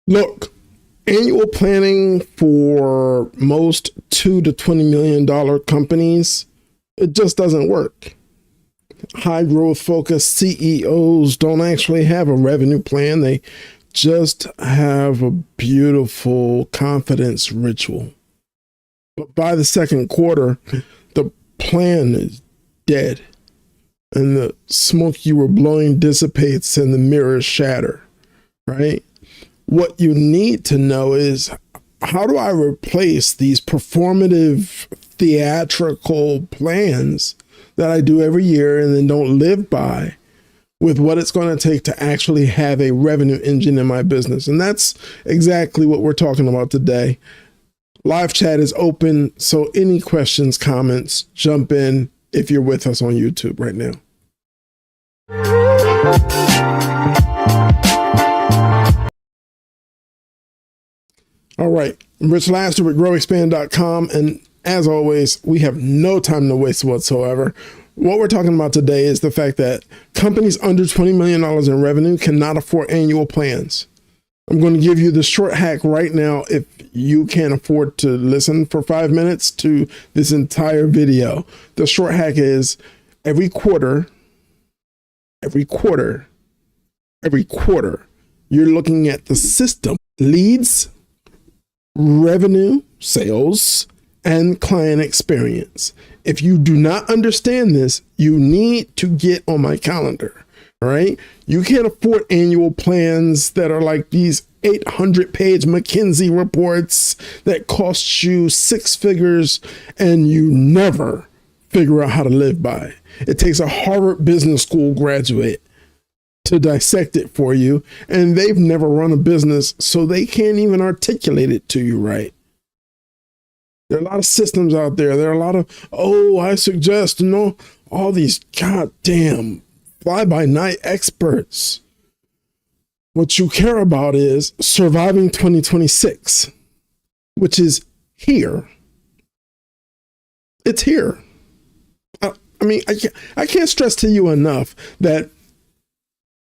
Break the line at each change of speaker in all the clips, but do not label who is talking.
Look, annual planning for most $2 to $20 million companies, it just doesn't work. High growth focused CEOs don't actually have a revenue plan. They just have a beautiful confidence ritual. But by the second quarter, the plan is dead, and the smoke you were blowing dissipates and the mirrors shatter, right? What you need to know is, how do I replace these performative theatrical plans that I do every year and then don't live by with what it's going to take to actually have a revenue engine in my business? And that's exactly what we're talking about today. Live chat is open, so any questions, comments, jump in if you're with us on YouTube right now. All right, Rich Laster with growexpand.com, and as always, we have no time to waste whatsoever. What we're talking about today is the fact that companies under $20 million in revenue cannot afford annual plans. I'm going to give you the short hack right now if you can't afford to listen for 5 minutes to this entire video. The short hack is every quarter, you're looking at the system, leads, revenue, sales, and client experience. If you do not understand this, you need to get on my calendar. All right. You can't afford annual plans that are like these 800-page McKinsey reports that cost you 6 figures and you never figure out how to live by. It takes a Harvard Business School graduate to dissect it for you, and they've never run a business, so they can't even articulate it to you right. There are a lot of systems out there. There are a lot of, I suggest, all these goddamn fly-by-night experts. What you care about is surviving 2026, which is here. It's here. I can't stress to you enough that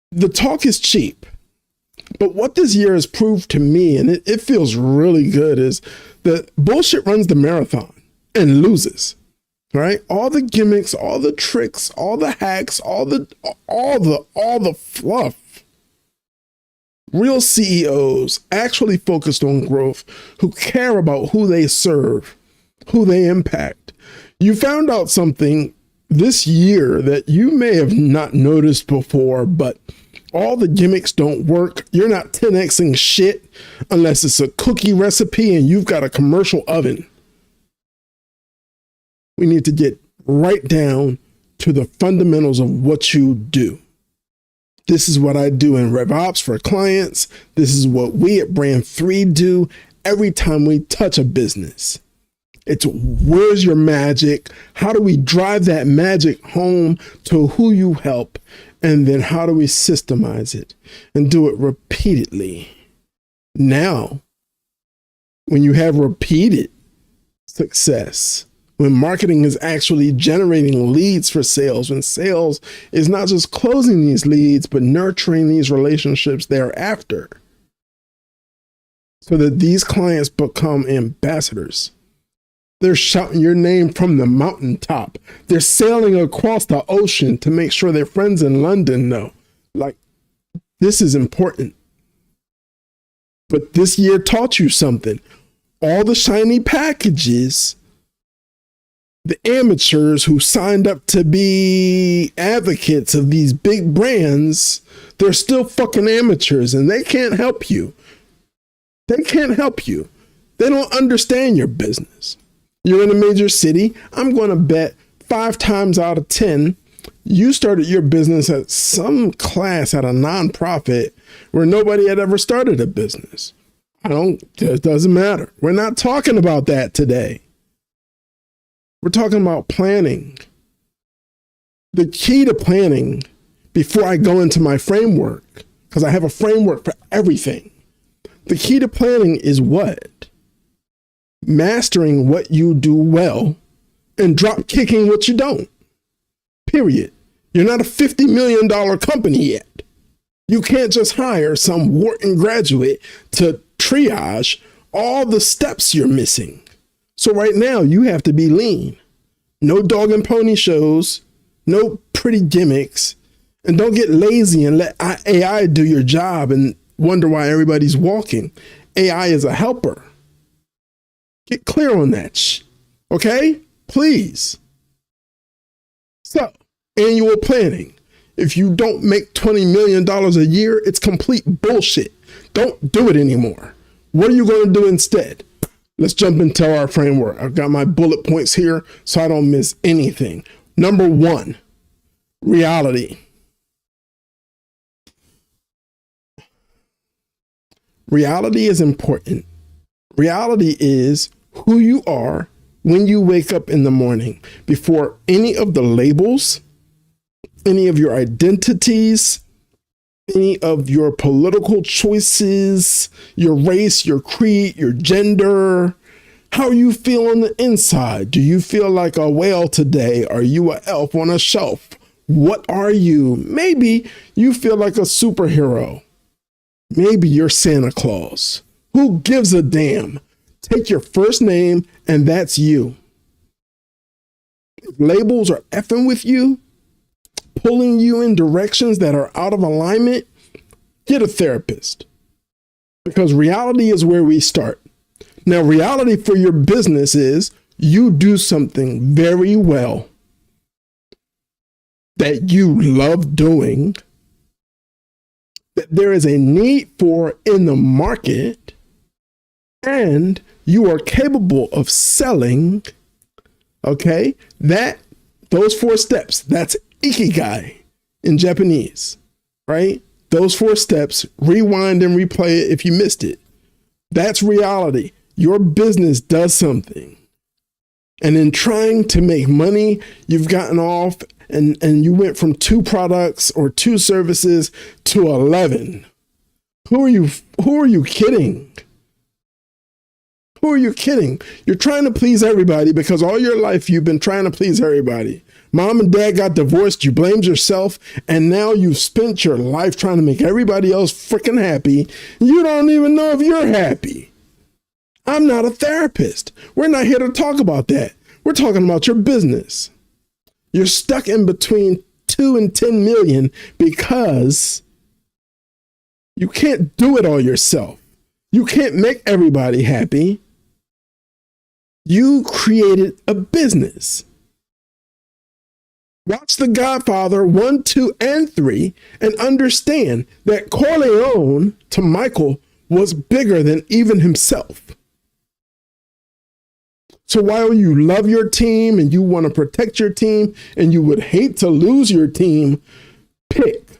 the talk is cheap. But what this year has proved to me, and it feels really good, is that bullshit runs the marathon and loses. Right? All the gimmicks, all the tricks, all the hacks, all the fluff. Real CEOs actually focused on growth, who care about who they serve, who they impact. You found out something this year that you may have not noticed before, but all the gimmicks don't work. You're not 10xing shit unless it's a cookie recipe and you've got a commercial oven. We need to get right down to the fundamentals of what you do. This is what I do in RevOps for clients. This is what we at Brand 3 do every time we touch a business. It's where's your magic? How do we drive that magic home to who you help? And then how do we systemize it and do it repeatedly? Now, when you have repeated success, when marketing is actually generating leads for sales, when sales is not just closing these leads, but nurturing these relationships thereafter, so that these clients become ambassadors. They're shouting your name from the mountaintop. They're sailing across the ocean to make sure their friends in London know. Like, this is important. But this year taught you something. All the shiny packages, the amateurs who signed up to be advocates of these big brands, they're still fucking amateurs and they can't help you. They can't help you. They don't understand your business. You're in a major city. I'm going to bet 5 times out of 10, you started your business at some class at a nonprofit where nobody had ever started a business. It doesn't matter. We're not talking about that today. We're talking about planning. The key to planning, before I go into my framework, because I have a framework for everything. The key to planning is what? Mastering what you do well and drop kicking what you don't. Period. You're not a $50 million company yet. You can't just hire some Wharton graduate to triage all the steps you're missing. So right now you have to be lean. No dog and pony shows, no pretty gimmicks, and don't get lazy and let AI do your job and wonder why everybody's walking. AI is a helper. Get clear on that, okay? Please. So, annual planning. If you don't make $20 million a year, it's complete bullshit. Don't do it anymore. What are you going to do instead? Let's jump into our framework. I've got my bullet points here so I don't miss anything. Number 1, reality. Reality is important. Reality is who you are when you wake up in the morning. Before any of the labels, any of your identities, any of your political choices, your race, your creed, your gender. How you feel on the inside? Do you feel like a whale today? Are you an elf on a shelf? What are you? Maybe you feel like a superhero. Maybe you're Santa Claus. Who gives a damn? Take your first name and that's you. If labels are effing with you, pulling you in directions that are out of alignment, get a therapist. Because reality is where we start. Now, reality for your business is you do something very well that you love doing, that there is a need for in the market, and you are capable of selling, okay? Those 4 steps, that's ikigai in Japanese, right? Those 4 steps, rewind and replay it if you missed it. That's reality. Your business does something. And in trying to make money, you've gotten off and you went from 2 products or 2 services to 11. Who are you kidding? Who are you kidding? You're trying to please everybody because all your life you've been trying to please everybody. Mom and dad got divorced, you blamed yourself, and now you've spent your life trying to make everybody else freaking happy. You don't even know if you're happy. I'm not a therapist. We're not here to talk about that. We're talking about your business. You're stuck in between 2 and 10 million because you can't do it all yourself. You can't make everybody happy. You created a business. Watch The Godfather 1, 2, and 3 and understand that Corleone to Michael was bigger than even himself. So while you love your team and you want to protect your team and you would hate to lose your team, pick.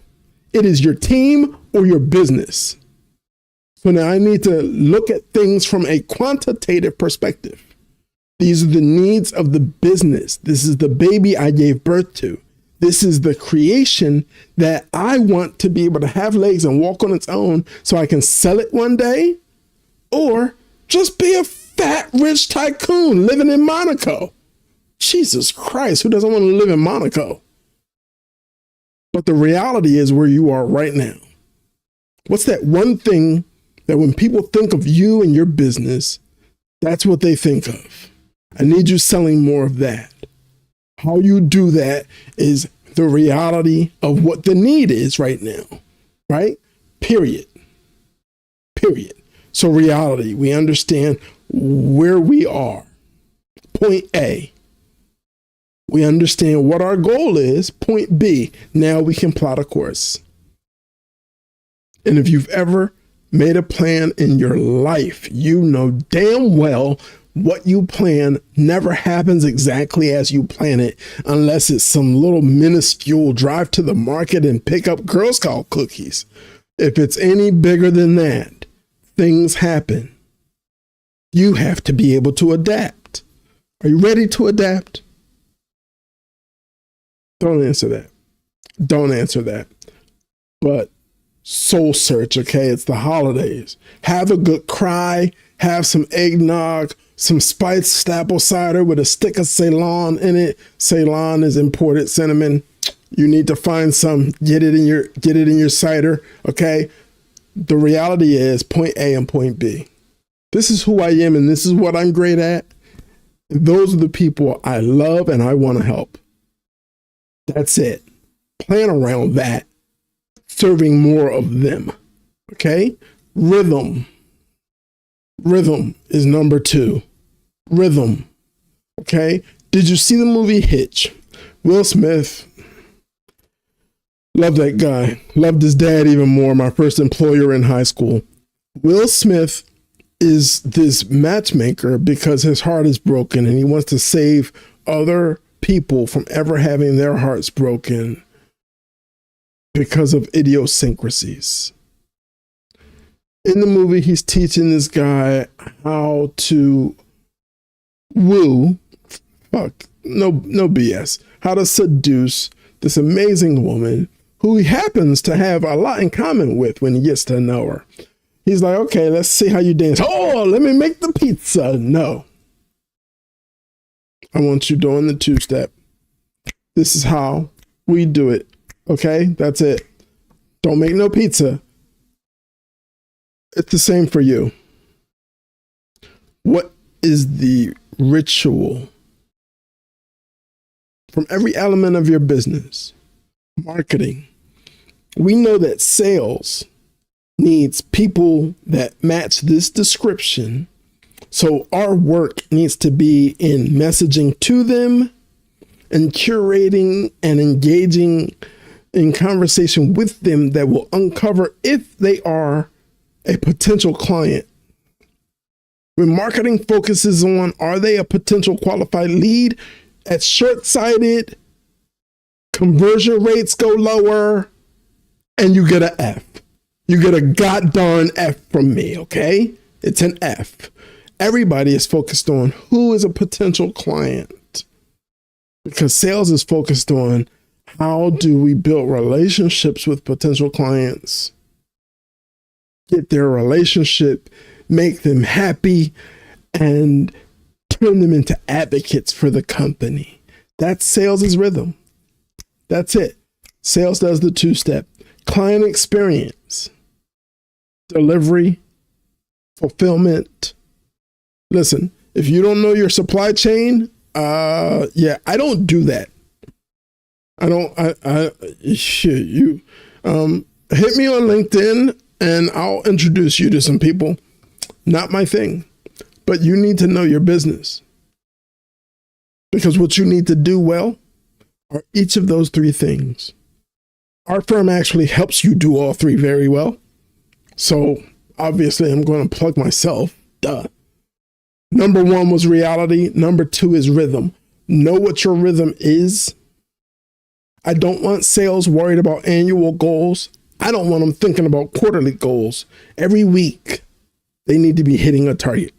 It is your team or your business. So now I need to look at things from a quantitative perspective. These are the needs of the business. This is the baby I gave birth to. This is the creation that I want to be able to have legs and walk on its own so I can sell it one day or just be a fat, rich tycoon living in Monaco. Jesus Christ, who doesn't want to live in Monaco? But the reality is where you are right now. What's that one thing that when people think of you and your business, that's what they think of? I need you selling more of that. How you do that is the reality of what the need is right now, right? Period. So reality, we understand where we are. Point A. We understand what our goal is. Point B. Now we can plot a course. And if you've ever made a plan in your life, you know damn well what you plan never happens exactly as you plan it, unless it's some little minuscule drive to the market and pick up Girl Scout cookies. If it's any bigger than that, things happen. You have to be able to adapt. Are you ready to adapt? Don't answer that. But soul search, okay? It's the holidays. Have a good cry. Have some eggnog, some spiced apple cider with a stick of Ceylon in it. Ceylon is imported cinnamon. You need to find some, get it in your cider. Okay. The reality is point A and point B. This is who I am and this is what I'm great at. Those are the people I love and I want to help. That's it. Plan around that. Serving more of them. Okay. Rhythm. Rhythm is number 2. Rhythm. Okay. Did you see the movie Hitch? Will Smith. Love that guy. Loved his dad even more. My first employer in high school. Will Smith is this matchmaker because his heart is broken and he wants to save other people from ever having their hearts broken because of idiosyncrasies. In the movie, he's teaching this guy how to woo, no BS, how to seduce this amazing woman who he happens to have a lot in common with when he gets to know her. He's like, okay, let's see how you dance. Oh, let me make the pizza. No. I want you doing the 2-step. This is how we do it. Okay, that's it. Don't make no pizza. It's the same for you. What is the ritual from every element of your business? Marketing. We know that sales needs people that match this description. So our work needs to be in messaging to them and curating and engaging in conversation with them that will uncover if they are a potential client. When marketing focuses on, are they a potential qualified lead? At short-sighted, conversion rates go lower and you get an F. You get a goddamn F from me, okay? It's an F. Everybody is focused on who is a potential client because sales is focused on how do we build relationships with potential clients, get their relationship, make them happy, and turn them into advocates for the company. That's sales' rhythm. That's it. Sales does the 2-step. Client experience. Delivery, fulfillment. Listen, if you don't know your supply chain, I don't do that. Hit me on LinkedIn and I'll introduce you to some people. Not my thing, but you need to know your business because what you need to do well are each of those 3 things. Our firm actually helps you do all 3 very well. So obviously I'm going to plug myself. Duh. Number 1 was reality. Number 2 is rhythm. Know what your rhythm is. I don't want sales worried about annual goals. I don't want them thinking about quarterly goals. Every week, they need to be hitting a target.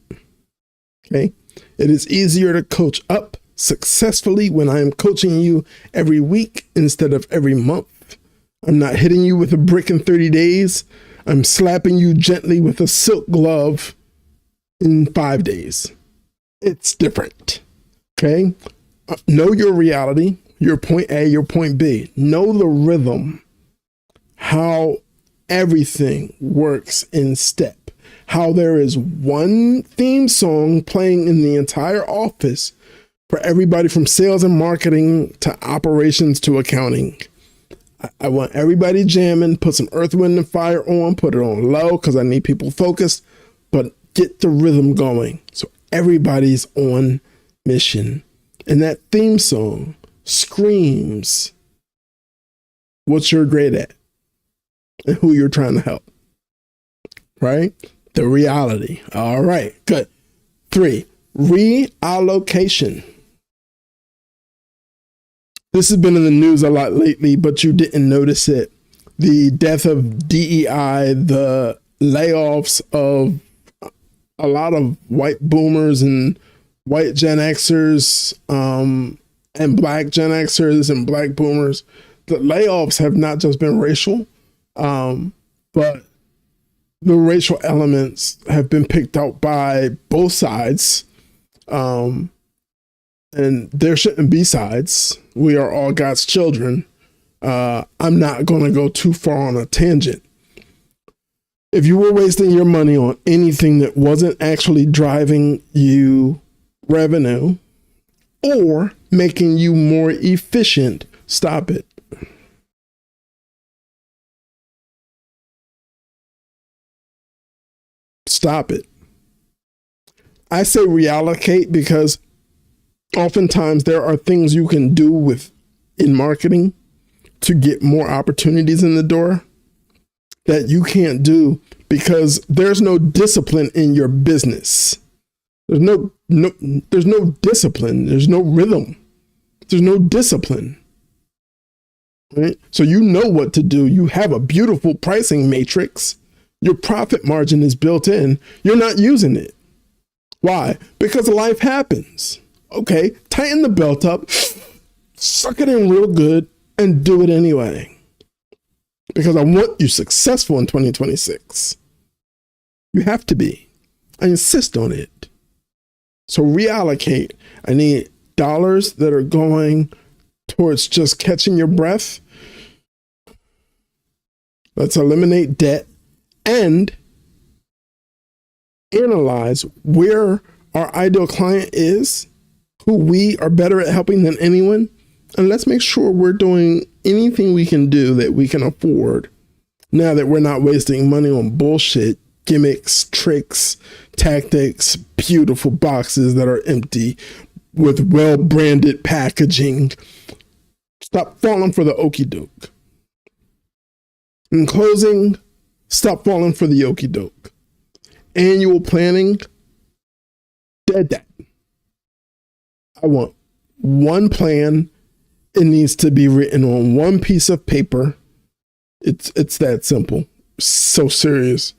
Okay? It is easier to coach up successfully when I am coaching you every week instead of every month. I'm not hitting you with a brick in 30 days. I'm slapping you gently with a silk glove in 5 days. It's different. Okay? Know your reality, your point A, your point B. Know the rhythm, how everything works in step, how there is one theme song playing in the entire office for everybody from sales and marketing to operations to accounting. I want everybody jamming, put some Earth, Wind, and Fire on, put it on low because I need people focused, but get the rhythm going so everybody's on mission. And that theme song screams what you're great at and who you're trying to help, right? The reality. All right, good. 3, reallocation. This has been in the news a lot lately, but you didn't notice it. The death of DEI, the layoffs of a lot of white boomers and white Gen Xers and black Gen Xers and black boomers. The layoffs have not just been racial, but the racial elements have been picked out by both sides. And there shouldn't be sides. We are all God's children. I'm not going to go too far on a tangent. If you were wasting your money on anything that wasn't actually driving you revenue or making you more efficient, stop it. Stop it. I say reallocate because oftentimes there are things you can do in marketing to get more opportunities in the door that you can't do because there's no discipline in your business. There's no discipline. There's no rhythm. There's no discipline. Right? So you know what to do. You have a beautiful pricing matrix. Your profit margin is built in. You're not using it. Why? Because life happens. Okay, tighten the belt up, suck it in real good, and do it anyway. Because I want you successful in 2026. You have to be. I insist on it. So reallocate. I need dollars that are going towards just catching your breath. Let's eliminate debt and analyze where our ideal client is, who we are better at helping than anyone. And let's make sure we're doing anything we can do that we can afford now that we're not wasting money on bullshit, gimmicks, tricks, tactics, beautiful boxes that are empty with well-branded packaging. Stop falling for the okie doke. In closing, stop falling for the okie doke. Annual planning, dead that. I want one plan. It needs to be written on one piece of paper. It's that simple. So serious.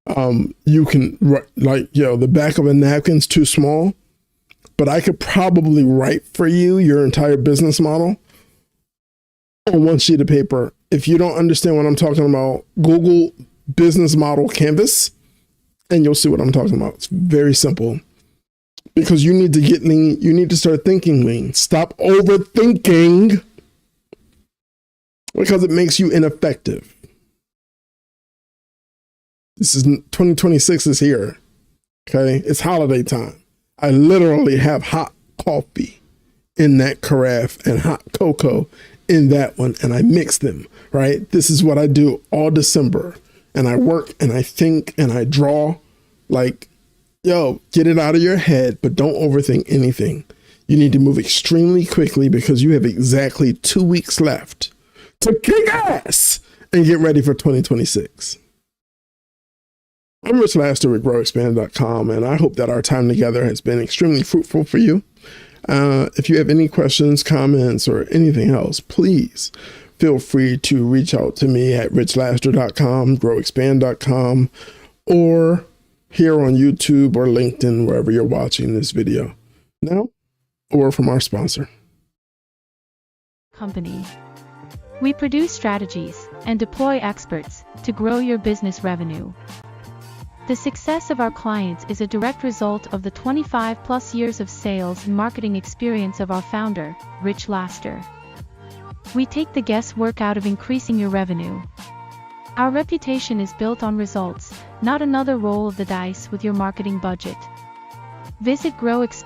You can write the back of a napkin's too small, but I could probably write for you your entire business model on one sheet of paper. If you don't understand what I'm talking about, Google business model canvas and you'll see what I'm talking about. It's very simple. Because you need to get lean. You need to start thinking lean. Stop overthinking because it makes you ineffective. 2026 is here. Okay. It's holiday time. I literally have hot coffee in that carafe and hot cocoa in that one. And I mix them, right? This is what I do all December. And I work and I think and I draw get it out of your head, but don't overthink anything. You need to move extremely quickly because you have exactly 2 weeks left to kick ass and get ready for 2026. I'm Rich Laster with RevOps.com, and I hope that our time together has been extremely fruitful for you. If you have any questions, comments, or anything else, please feel free to reach out to me at richlaster.com, growexpand.com, or here on YouTube or LinkedIn, wherever you're watching this video. Now, a word from our sponsor.
Company. We produce strategies and deploy experts to grow your business revenue. The success of our clients is a direct result of the 25+ years of sales and marketing experience of our founder, Rich Laster. We take the guesswork out of increasing your revenue. Our reputation is built on results, not another roll of the dice with your marketing budget. Visit